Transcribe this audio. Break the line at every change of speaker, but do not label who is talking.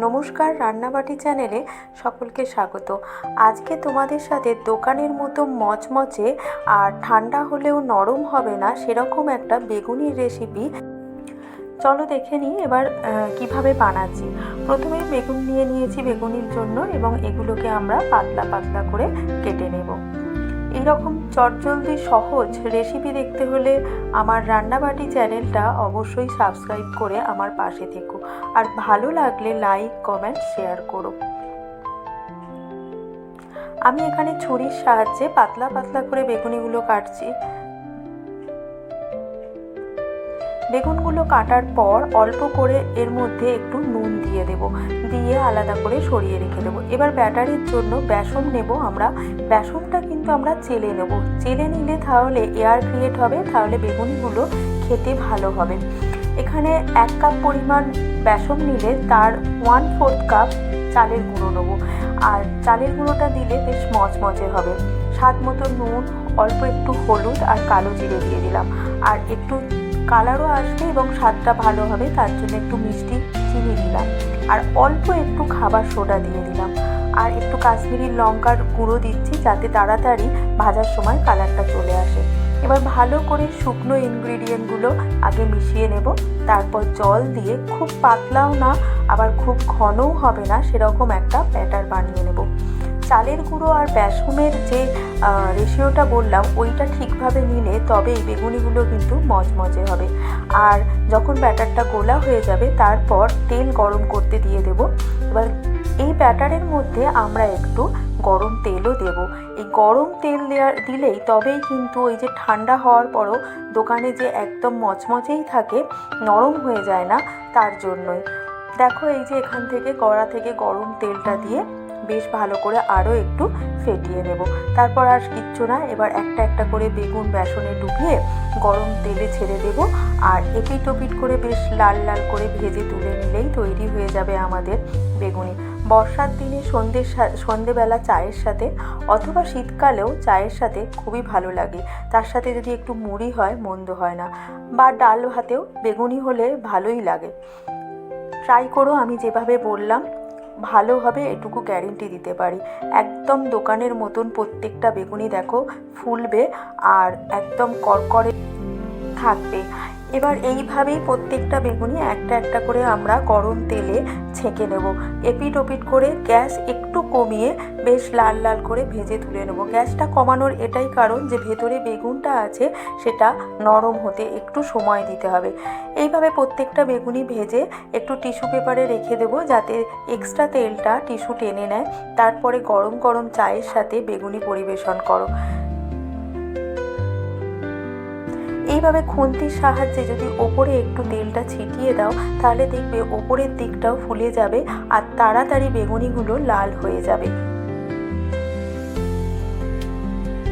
নমস্কার, রান্নাবাটি চ্যানেলে সকলকে স্বাগত। আজকে তোমাদের সাথে দোকানের মতো মচমচে আর ঠান্ডা হলেও নরম হবে না সেরকম একটা বেগুনির রেসিপি চলো দেখে নিই এবার কিভাবে বানাচ্ছি। প্রথমে বেগুন নিয়ে নিয়েছি বেগুনির জন্য এবং এগুলোকে আমরা পাতলা পাতলা করে কেটে নেব। এইরকম চটজলদি সহজ রেসিপি দেখতে হলে আমার রান্নাবাটি চ্যানেলটা অবশ্যই সাবস্ক্রাইব করে আমার পাশে থেকো, আর ভালো লাগলে লাইক কমেন্ট শেয়ার করো। আমি এখানে ছুরির সাহায্যে পাতলা পাতলা করে বেগুনিগুলো কাটছি। বেগুনগুলো কাটার পর অল্প করে এর মধ্যে একটু নুন দিয়ে দেব, দিয়ে আলাদা করে সরিয়ে রেখে দেবো। এবার ব্যাটারের জন্য বেসন নেব আমরা। বেসনটা কিন্তু আমরা চেলে নেব, চেলে নিলে তাহলে এয়ার ক্রিয়েট হবে, তাহলে বেগুনগুলো খেতে ভালো হবে। এখানে 1 কাপ পরিমাণ বেসন নিলে তার 1/4 কাপ চালের গুঁড়ো নেবো, আর চালের গুঁড়োটা দিলে বেশ মচমচে হবে। স্বাদ মতো নুন, অল্প একটু হলুদ আর কালো জিরে দিয়ে দিলাম, আর একটু কালারও আসবে এবং স্বাদটা ভালো হবে তার জন্য একটু মিষ্টি চিনি দিলাম, আর অল্প একটু খাবার সোডা দিয়ে দিলাম, আর একটু কাশ্মীরি লঙ্কার গুঁড়ো দিচ্ছি যাতে তাড়াতাড়ি ভাজার সময় কালারটা চলে আসে। এবার ভালো করে শুকনো ইনগ্রিডিয়েন্টগুলো আগে মিশিয়ে নেব, তারপর জল দিয়ে খুব পাতলাও না আবার খুব ঘনও হবে না সেরকম একটা ব্যাটার বানিয়ে নেব। চালের গুঁড়ো আর বেসনের যে রেশিওটা বললাম ওইটা ঠিকভাবে নিলে তবে এই বেগুনিগুলো কিন্তু মচমচে হবে। আর যখন ব্যাটারটা গোলা হয়ে যাবে তারপর তেল গরম করতে দিয়ে দেব। এবার এই ব্যাটারের মধ্যে আমরা একটু গরম তেলও দেব। এই গরম তেল দিলেই তবেই কিন্তু ওই যে ঠান্ডা হওয়ার পরও দোকানে যে একদম মচমচেই থাকে, নরম হয়ে যায় না, তার জন্যই। দেখো এই যে এখান থেকে কড়া থেকে গরম তেলটা দিয়ে বেশ ভালো করে আরও একটু ফেটিয়ে নেব। তারপর আর কিচ্ছু না, এবার একটা একটা করে বেগুন বেসনে ডুবিয়ে গরম তেলে ছেড়ে দেব, আর এপিট ওপিট করে বেশ লাল লাল করে ভেজে তুলে নিলেই তৈরি হয়ে যাবে আমাদের বেগুনি। বর্ষার দিনে সন্ধেবেলা চায়ের সাথে অথবা শীতকালেও চায়ের সাথে খুবই ভালো লাগে। তার সাথে যদি একটু মুড়ি হয় মন্দ হয় না, বা ডাল ভাতেও বেগুনি হলে ভালোই লাগে। ট্রাই করো, আমি যেভাবে বললাম ভালো হবে এটুকু গ্যারেন্টি দিতে পারি। একদম দোকানের মতন প্রত্যেকটা বেগুনি দেখো ফুলবে আর একদম করকরে থাকবে। এবার এইভাবেই প্রত্যেকটা বেগুনি একটা একটা করে আমরা গরম তেলে ছেঁকে নেব। এপিট ওপিট করে গ্যাস একটু কমিয়ে বেশ লাল লাল করে ভেজে তুলে নেব। গ্যাসটা কমানোর এটাই কারণ যে ভেতরে বেগুনটা আছে সেটা নরম হতে একটু সময় দিতে হবে। এইভাবে প্রত্যেকটা বেগুনি ভেজে একটু টিস্যু পেপারে রেখে দেবো যাতে এক্সট্রা তেলটা টিস্যু টেনে নেয়। তারপরে গরম গরম চায়ের সাথে বেগুনি পরিবেশন করো। এইভাবে খুন্তির সাহায্যে যদি ওপরে একটু তেলটা ছিটিয়ে দাও তাহলে দেখবে ওপরের দিকটাও ফুলে যাবে আর তাড়াতাড়ি বেগুনিগুলো লাল হয়ে যাবে।